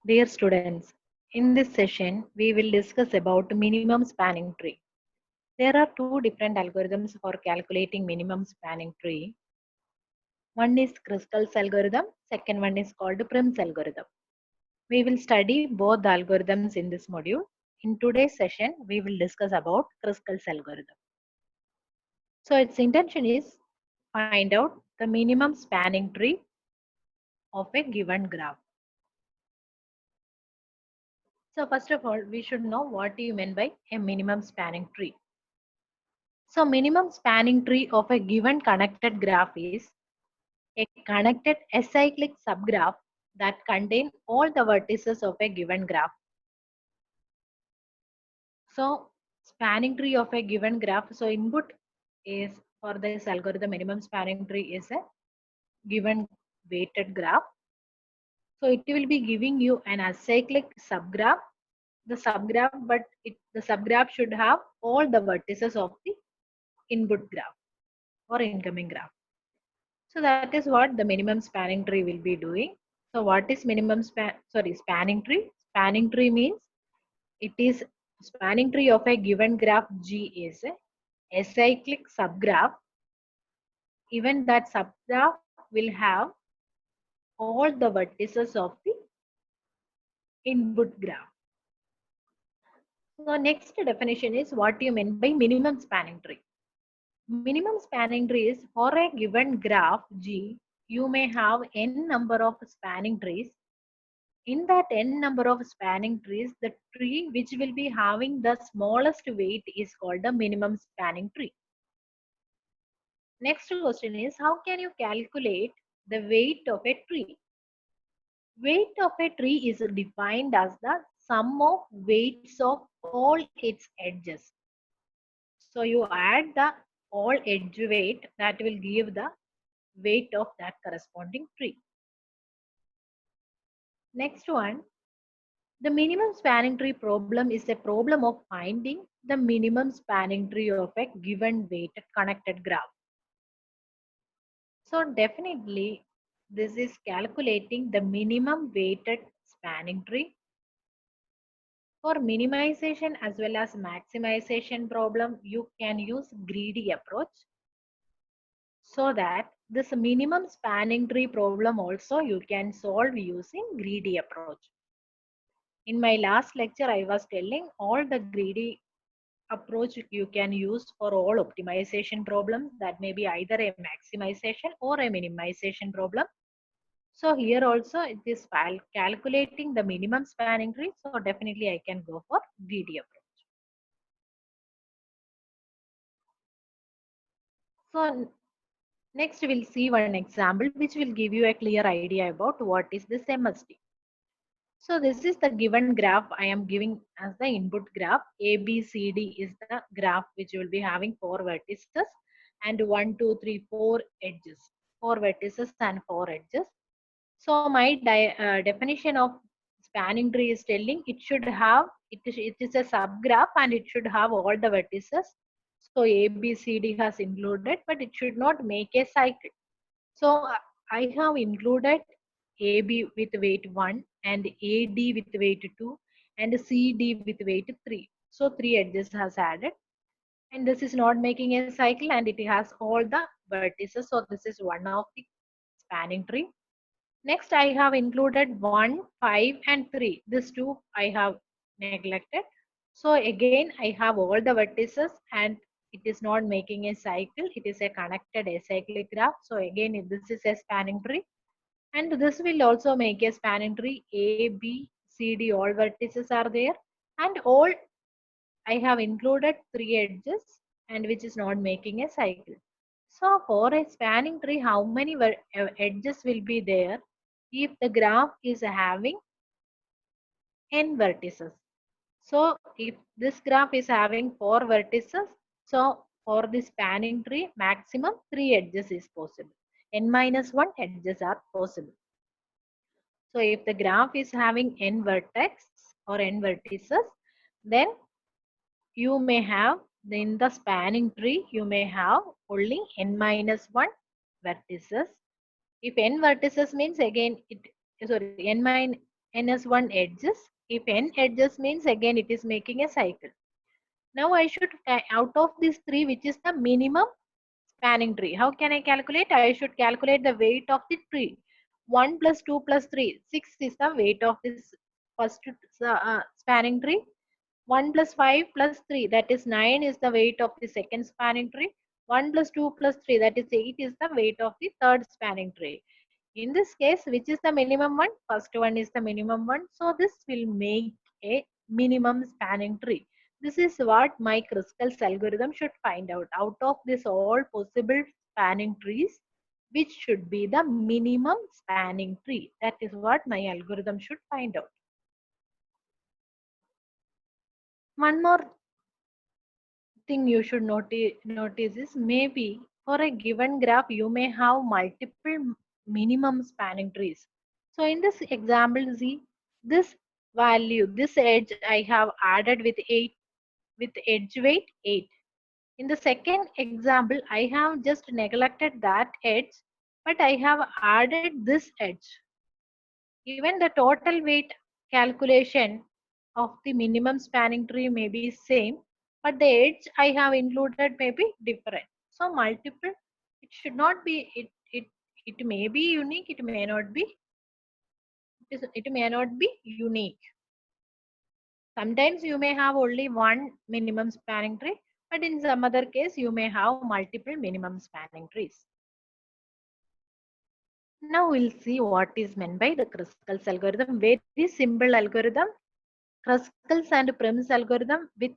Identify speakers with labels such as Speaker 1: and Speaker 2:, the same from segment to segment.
Speaker 1: Dear students, in this session, we will discuss about minimum spanning tree. There are two different algorithms for calculating minimum spanning tree. One is Kruskal's algorithm, second one is called Prim's algorithm. We will study both the algorithms in this module. In today's session, we will discuss about Kruskal's algorithm. So its intention is find out the minimum spanning tree of a given graph. So first of all, we should know what you mean by a minimum spanning tree. So minimum spanning tree of a given connected graph is a connected acyclic subgraph that contain all the vertices of a given graph. So spanning tree of a given graph. So input is for this algorithm minimum spanning tree is a given weighted graph. So it will be giving you an acyclic subgraph. The subgraph, but the subgraph should have all the vertices of the input graph or incoming graph. So that is what the minimum spanning tree will be doing. So what is spanning tree? Spanning tree means it is spanning tree of a given graph G is a acyclic subgraph. Even that subgraph will have all the vertices of the input graph. So next definition is what you mean by minimum spanning tree. Minimum spanning tree is for a given graph G, you may have n number of spanning trees. In that n number of spanning trees, the tree which will be having the smallest weight is called the minimum spanning tree. Next question is, how can you calculate the weight of a tree? Weight of a tree is defined as the sum of weights of all its edges. So you add the all edge weight that will give the weight of that corresponding tree. Next one, the minimum spanning tree problem is a problem of finding the minimum spanning tree of a given weighted connected graph. So definitely this is calculating the minimum weighted spanning tree. For minimization as well as maximization problem, you can use greedy approach. So that this minimum spanning tree problem also you can solve using greedy approach. In my last lecture, I was telling all the greedy approach you can use for all optimization problems. That may be either a maximization or a minimization problem. So here also it is calculating the minimum spanning tree. So definitely I can go for greedy approach. So next we'll see one example which will give you a clear idea about what is this MST. So this is the given graph I am giving as the input graph. A, B, C, D is the graph which will be having 4 vertices and 1, 2, 3, 4 edges. 4 vertices and 4 edges. So my definition of spanning tree is telling it should have, it is a subgraph and it should have all the vertices. So A, B, C, D has included, but it should not make a cycle. So I have included AB with weight 1 and AD with weight 2 and CD with weight 3. So 3 edges has added, and this is not making a cycle and it has all the vertices. So this is one of the spanning tree. Next I have included 1, 5 and 3. This two I have neglected. So again I have all the vertices and it is not making a cycle. It is a connected acyclic graph. So again this is a spanning tree. And this will also make a spanning tree. A, B, C, D, all vertices are there. And all I have included 3 edges and which is not making a cycle. So for a spanning tree, how many edges will be there if the graph is having n vertices? So if this graph is having 4 vertices, so for the spanning tree, maximum 3 edges is possible. N minus 1 edges are possible. So if the graph is having n vertex or n vertices, then you may have, in the spanning tree, you may have only n minus 1 vertices. If n vertices means again, n+1 edges. If n edges means again it is making a cycle. Now I should out of these three, which is the minimum spanning tree. How can I calculate? I should calculate the weight of the tree. 1 plus 2 plus 3. 6 is the weight of this first spanning tree. 1 plus 5 plus 3, that is 9, is the weight of the second spanning tree. 1 plus 2 plus 3, that is 8, is the weight of the third spanning tree. In this case, which is the minimum one? First one is the minimum one. So this will make a minimum spanning tree. This is what my Kruskal's algorithm should find out. Out of this all possible spanning trees, which should be the minimum spanning tree? That is what my algorithm should find out. One more thing you should notice is, maybe for a given graph you may have multiple minimum spanning trees. So in this example, see, this value, this edge I have added with 8, with edge weight 8. In the second example, I have just neglected that edge, but I have added this edge. Even the total weight calculation of the minimum spanning tree may be same, but the edge I have included may be different. So multiple, it should not be, it may be unique, it may not be, it may not be unique. Sometimes you may have only one minimum spanning tree, but in some other case you may have multiple minimum spanning trees. Now we'll see what is meant by the Kruskal's algorithm. Very simple algorithm. Kruskal's and Prim's algorithm with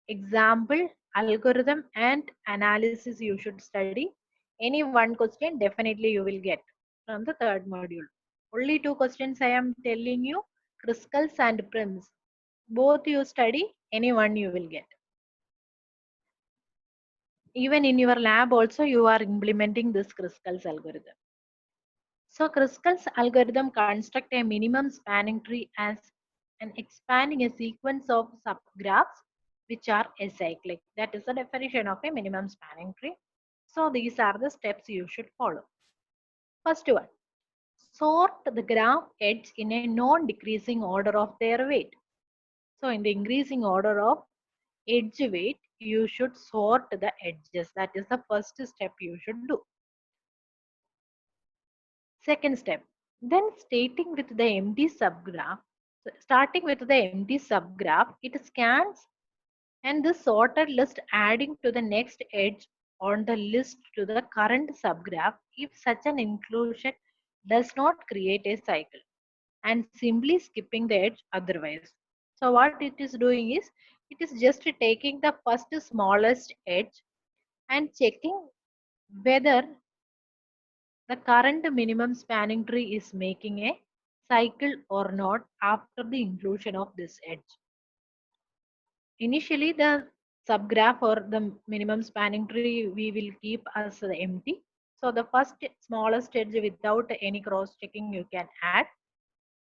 Speaker 1: example, algorithm and analysis you should study. Any one question definitely you will get from the third module. Only two questions I am telling you, Kruskal's and Prim's. Both you study, any one you will get. Even in your lab also you are implementing this Kruskal's algorithm. So Kruskal's algorithm construct a minimum spanning tree as an expanding a sequence of subgraphs which are acyclic. That is the definition of a minimum spanning tree. So these are the steps you should follow. First one, sort the graph edge in a non-decreasing order of their weight. So in the increasing order of edge weight, you should sort the edges. That is the first step you should do. Second step, then stating with the empty subgraph, starting with the empty subgraph, it scans and the sorted list adding to the next edge on the list to the current subgraph if such an inclusion does not create a cycle, and simply skipping the edge otherwise. So what it is doing is, it is just taking the first smallest edge and checking whether the current minimum spanning tree is making a cycle or not after the inclusion of this edge. Initially, the subgraph or the minimum spanning tree we will keep as empty. So the first smallest edge without any cross checking you can add.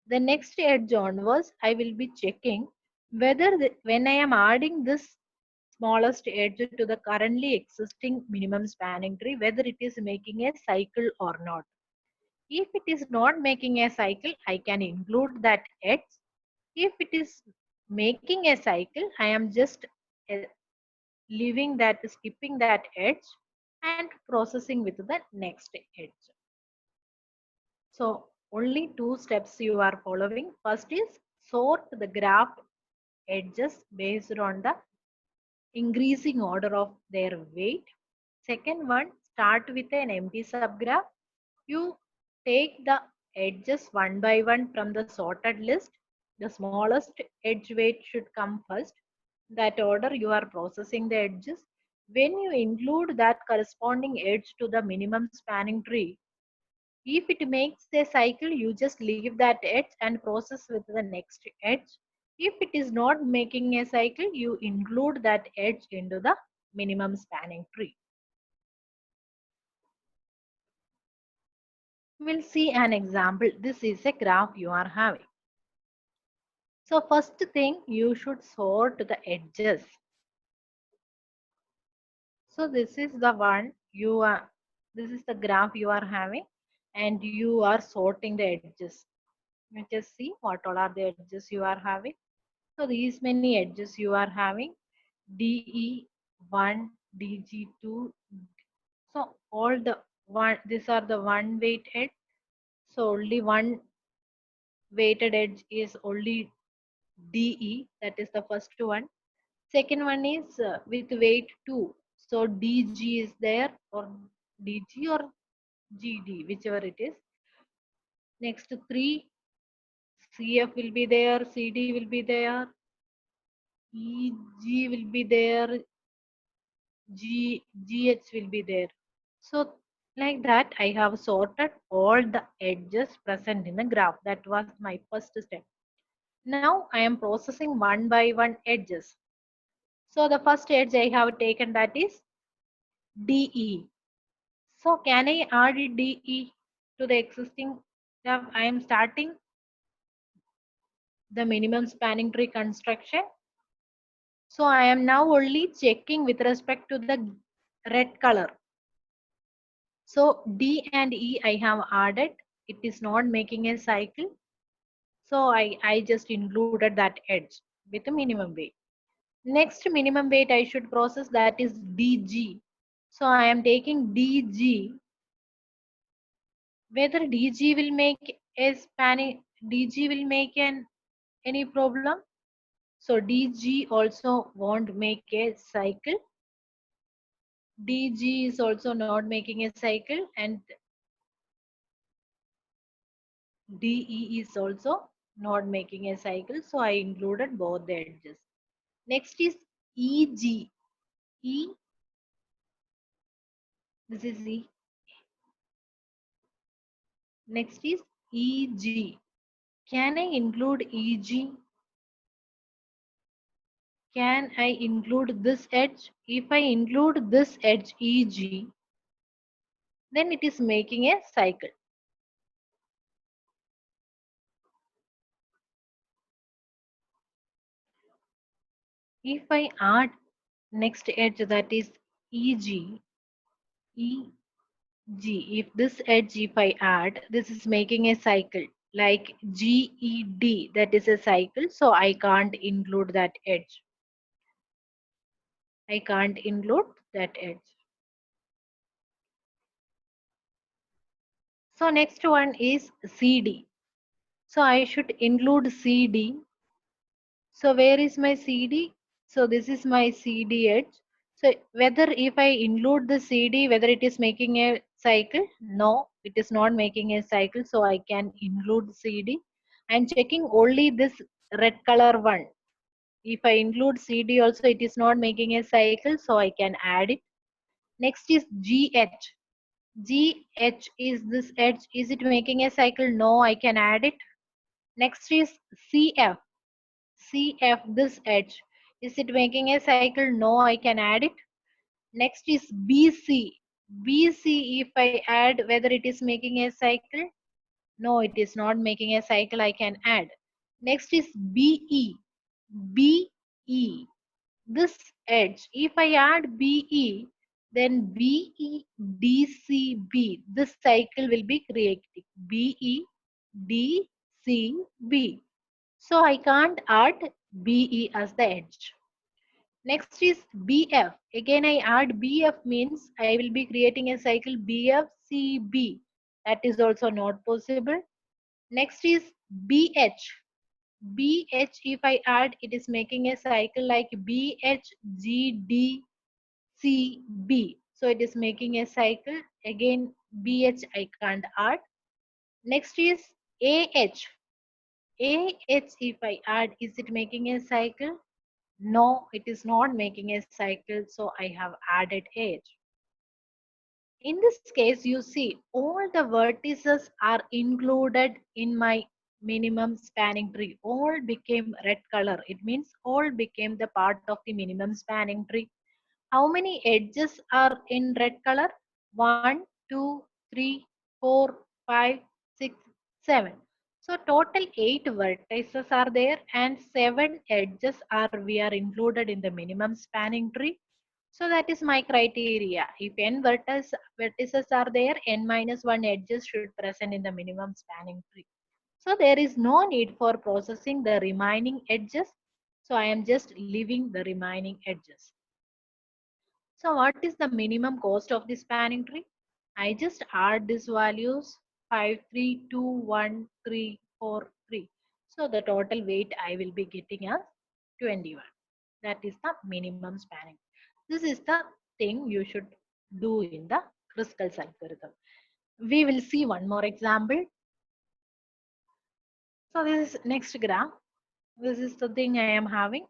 Speaker 1: The next edge onwards, I will be checking whether when I am adding this smallest edge to the currently existing minimum spanning tree, whether it is making a cycle or not. If it is not making a cycle, I can include that edge. If it is making a cycle, I am just uh, leaving that, skipping that edge and processing with the next edge. So only two steps you are following. First is sort the graph edges based on the increasing order of their weight. Second one, start with an empty subgraph. You take the edges one by one from the sorted list. The smallest edge weight should come first. That order you are processing the edges. When you include that corresponding edge to the minimum spanning tree, if it makes a cycle, you just leave that edge and process with the next edge. If it is not making a cycle, you include that edge into the minimum spanning tree. We'll see an example. This is a graph you are having. So first thing, you should sort the edges. So this is the one you are, this is the graph you are having and you are sorting the edges. You just see what all are the edges you are having. So these many edges you are having, DE1, DG2. So all the one, these are the one weight edge. So only one weighted edge is only DE, that is the first one. Second one is with weight 2. So DG is there, or DG or GD, whichever it is. Next 3, CF will be there, CD will be there, EG will be there, GH will be there. So like that, I have sorted all the edges present in the graph. That was my first step. Now I am processing one by one edges. So the first edge I have taken, that is DE. So can I add DE to the existing graph? I am starting the minimum spanning tree construction. So I am now only checking with respect to the red color. So D and E I have added. It is not making a cycle. So I just included that edge with a minimum weight. Next minimum weight I should process, that is DG. So I am taking DG. Whether DG will make a spanning, DG will make any problem. So DG also won't make a cycle. DG is also not making a cycle, and DE is also not making a cycle. So I included both the edges. Next is EG. E, this is E. Next is EG. Can I include EG? Can I include this edge? If I include this edge EG, then it is making a cycle. If I add next edge, that is EG, EG, if this edge if I add, this is making a cycle like GED, that is a cycle, so I can't include that edge. I can't include that edge. So next one is CD. So I should include CD. So where is my CD? So this is my CD edge. So whether if I include the CD, whether it is making a cycle? No, it is not making a cycle. So I can include CD. I'm checking only this red color one. If I include CD also, it is not making a cycle. So I can add it. Next is GH. GH is this edge. Is it making a cycle? No, I can add it. Next is CF. CF, this edge. Is it making a cycle? No, I can add it. Next is BC. BC, if I add, whether it is making a cycle? No, it is not making a cycle. I can add. Next is BE. BE, this edge. If I add BE, then BEDCB, this cycle will be created. BEDCB. So I can't add BE as the edge. Next is BF. Again I add BF, means I will be creating a cycle BFCB. That is also not possible. Next is BH. BH, if I add, it is making a cycle like BHGDCB. So it is making a cycle. Again BH I can't add. Next is AH. AH, if I add, is it making a cycle? No, it is not making a cycle, so I have added edge. In this case, you see all the vertices are included in my minimum spanning tree. All became red color. It means all became the part of the minimum spanning tree. How many edges are in red color? 1, 2, 3, 4, 5, 6, 7. So total 8 vertices are there and 7 edges are we are included in the minimum spanning tree. So that is my criteria. If n vertices are there, n minus 1 edges should present in the minimum spanning tree. So there is no need for processing the remaining edges. So I am just leaving the remaining edges. So what is the minimum cost of the spanning tree? I just add these values 5, 3, 2, 1, 3, 4, 3. So the total weight I will be getting as 21. That is the minimum spanning. This is the thing you should do in the Kruskal's algorithm. We will see one more example. So this is next graph. This is the thing I am having.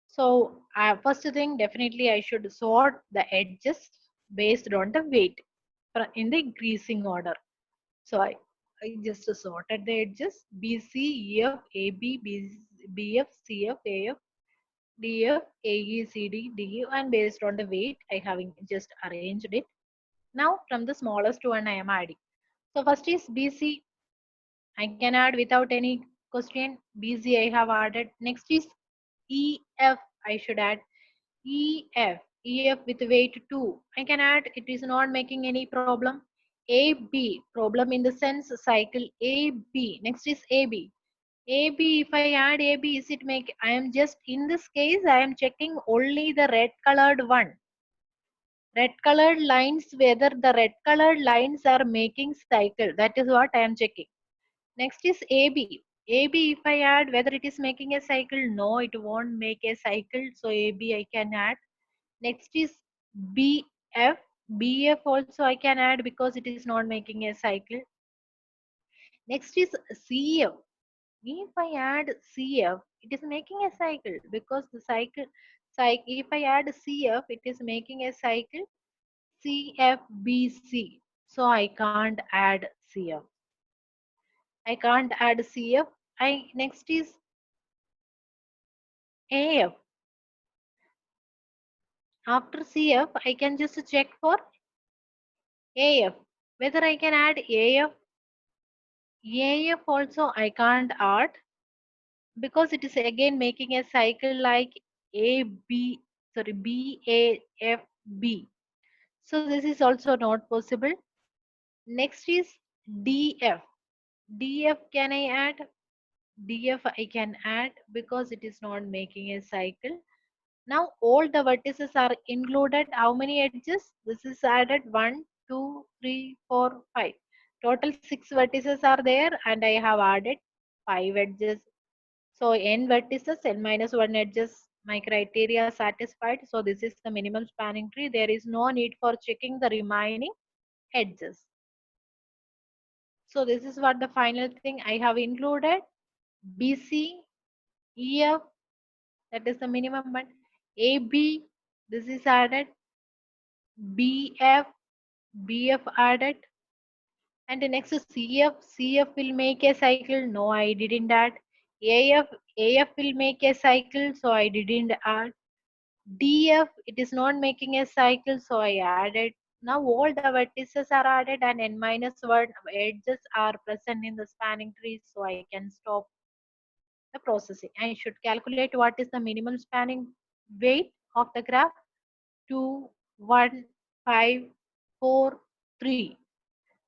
Speaker 1: So first thing, definitely I should sort the edges based on the weight in the increasing order. So I just sorted the edges BC, EF, AB, BF, CF, AF, DF, AE, CD, DE, and based on the weight I have just arranged it. Now from the smallest one I am adding. So first is BC. I can add without any question. BC I have added. Next is EF. I should add EF. EF with weight 2. I can add. It is not making any problem. AB. Problem in the sense cycle AB. Next is AB. AB. If I add AB, is it make? I am just in this case. I am checking only the red colored one. Red colored lines. Whether the red colored lines are making cycle. That is what I am checking. Next is AB. AB, if I add whether it is making a cycle, no, it won't make a cycle. So AB I can add. Next is BF. BF also I can add because it is not making a cycle. Next is CF. If I add CF, it is making a cycle because the if I add CF, it is making a cycle CFBC. So I can't add CF. I can't add CF. Next is AF. After CF, I can just check for AF. Whether I can add AF. AF also I can't add because it is again making a cycle like BAFB. So this is also not possible. Next is DF. DF can I add? DF I can add because it is not making a cycle. Now all the vertices are included. How many edges? This is added 1, 2, 3, 4, 5. Total 6 vertices are there and I have added 5 edges. So n vertices, n minus 1 edges, my criteria satisfied. So this is the minimum spanning tree. There is no need for checking the remaining edges. So this is what the final thing I have included. BC, EF, that is the minimum one. AB, this is added. BF, BF added. And the next is CF. CF will make a cycle. No, I didn't add. AF, AF will make a cycle. So I didn't add. DF, it is not making a cycle. So I added. Now all the vertices are added and n minus 1 edges are present in the spanning tree. So I can stop the processing. I should calculate what is the minimum spanning weight of the graph. 2, 1, 5, 4, 3.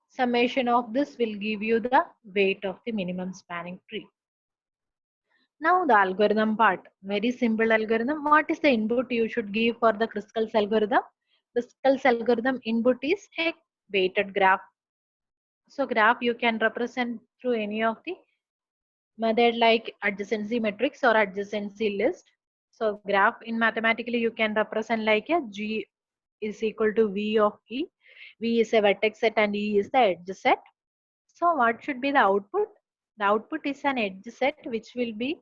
Speaker 1: Summation of this will give you the weight of the minimum spanning tree. Now the algorithm part. Very simple algorithm. What is the input you should give for the Kruskal's algorithm? Kruskal's algorithm input is a weighted graph. So graph you can represent through any of the method like adjacency matrix or adjacency list. So graph in mathematically you can represent like a G is equal to V of E. V is a vertex set and E is the edge set. So what should be the output? The output is an edge set which will be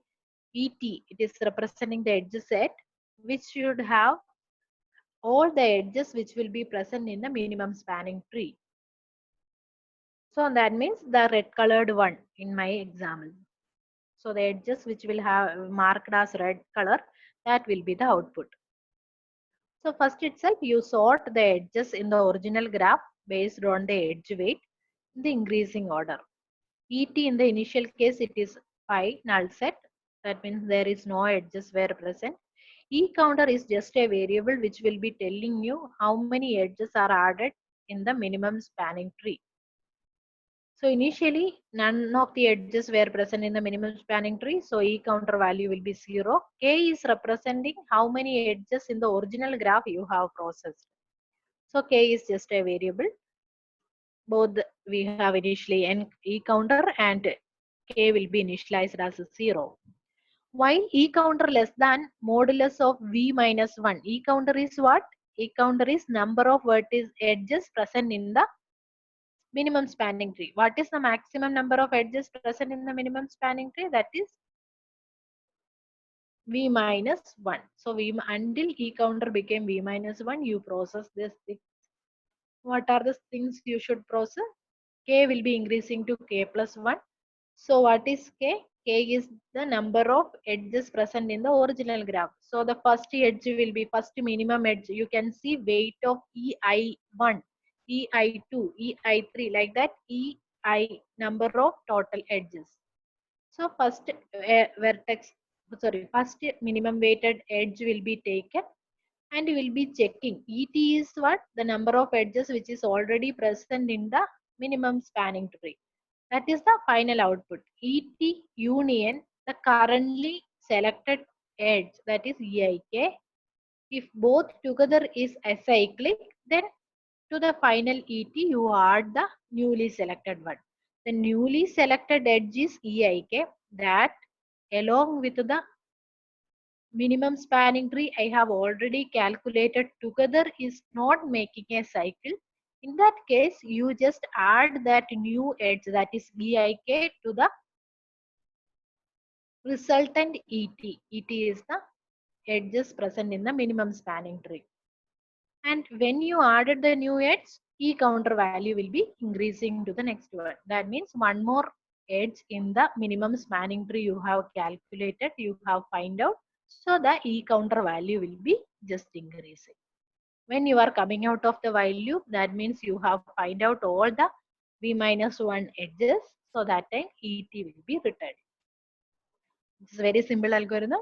Speaker 1: ET. It is representing the edge set which should have all the edges which will be present in the minimum spanning tree. So that means the red colored one in my example. So the edges which will have marked as red color, that will be the output. So first itself you sort the edges in the original graph based on the edge weight in the increasing order. ET in the initial case it is 5 null set. That means there is no edges were present. E counter is just a variable which will be telling you how many edges are added in the minimum spanning tree. So initially, none of the edges were present in the minimum spanning tree. So E counter value will be 0. K is representing how many edges in the original graph you have processed. So K is just a variable. Both we have initially an E counter and K will be initialized as 0. While E counter less than modulus of V minus 1. E counter is what? E counter is number of vertex edges present in the minimum spanning tree. What is the maximum number of edges present in the minimum spanning tree? That is V minus 1. So V until E counter became V minus 1, you process this. What are the things you should process? K will be increasing to K plus 1. So what is K? K is the number of edges present in the original graph. So the first edge will be first minimum edge. You can see weight of EI1, EI2, EI3 like that. EI number of total edges. So first first minimum weighted edge will be taken and you will be checking. ET is what? The number of edges which is already present in the minimum spanning tree. That is the final output. ET union the currently selected edge, that is EIK. If both together is acyclic, then to the final ET you add the newly selected one. The newly selected edge is EIK, that along with the minimum spanning tree I have already calculated together is not making a cycle. In that case, you just add that new edge, that is EIK, to the resultant ET. ET is the edges present in the minimum spanning tree. And when you added the new edge, E counter value will be increasing to the next one. That means one more edge in the minimum spanning tree you have calculated, you have find out. So the E counter value will be just increasing. When you are coming out of the while loop, that means you have find out all the V minus 1 edges. So that time ET will be returned. It's a very simple algorithm.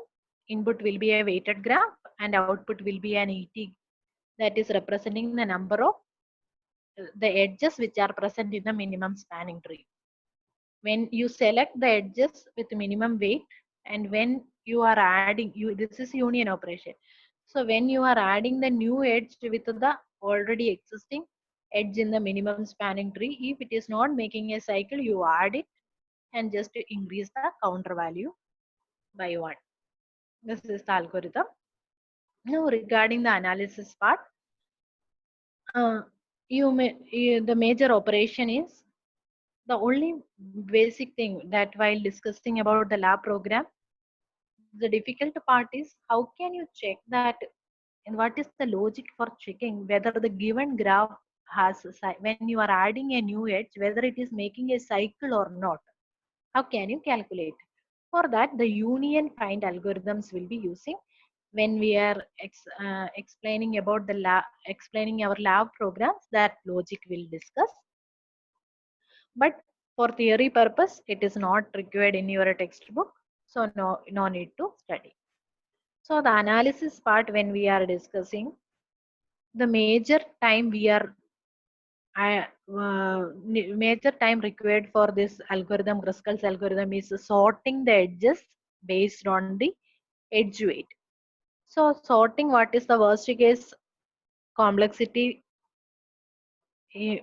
Speaker 1: Input will be a weighted graph and output will be an ET, that is representing the number of the edges which are present in the minimum spanning tree. When you select the edges with minimum weight and when you are adding, this is union operation. So when you are adding the new edge with the already existing edge in the minimum spanning tree, if it is not making a cycle, you add it and just increase the counter value by 1. This is the algorithm. Now regarding the analysis part, the major operation is the only basic thing that while discussing about the lab program, the difficult part is how can you check that and what is the logic for checking whether the given graph has when you are adding a new edge, whether it is making a cycle or not. How can you calculate? For that, the union find algorithms will be using when we are explaining about the lab, explaining our lab programs. That logic will discuss. But for theory purpose, it is not required in your textbook. So no need to study. So the analysis part when we are discussing, the major time we are major time required for this algorithm, Kruskal's algorithm, is sorting the edges based on the edge weight. So sorting, what is the worst case complexity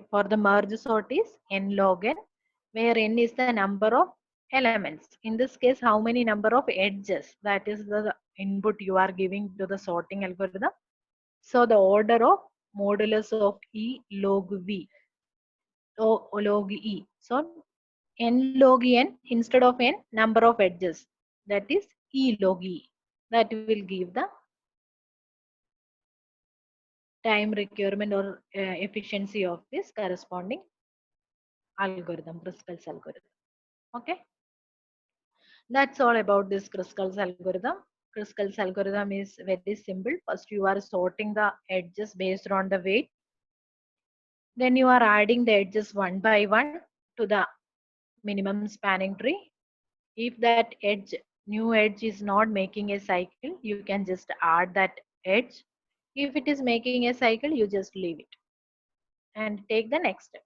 Speaker 1: for the merge sort is n log n, where n is the number of elements. In this case, how many number of edges? That is the input you are giving to the sorting algorithm. So the order of modulus of E log V, log E. So n log n instead of n number of edges, that is E log E. That will give the time requirement or efficiency of this corresponding algorithm, Kruskal's algorithm. Okay, that's all about this Kruskal's algorithm. Kruskal's algorithm is very simple. First, you are sorting the edges based on the weight. Then you are adding the edges one by one to the minimum spanning tree. If that edge, new edge is not making a cycle, you can just add that edge. If it is making a cycle, you just leave it and take the next step.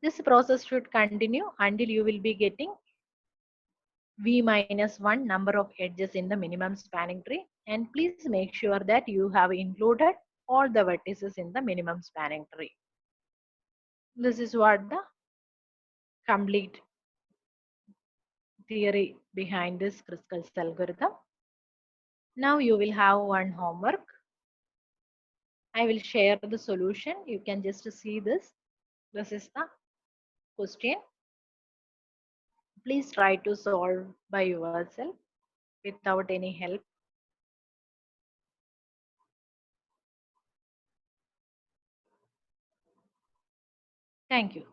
Speaker 1: This process should continue until you will be getting v minus 1 number of edges in the minimum spanning tree, and please make sure that you have included all the vertices in the minimum spanning tree. This is what the complete theory behind this Kruskal's algorithm. Now you will have one homework. I will share the solution. You can just see this. This is the question. Please try to solve by yourself without any help. Thank you.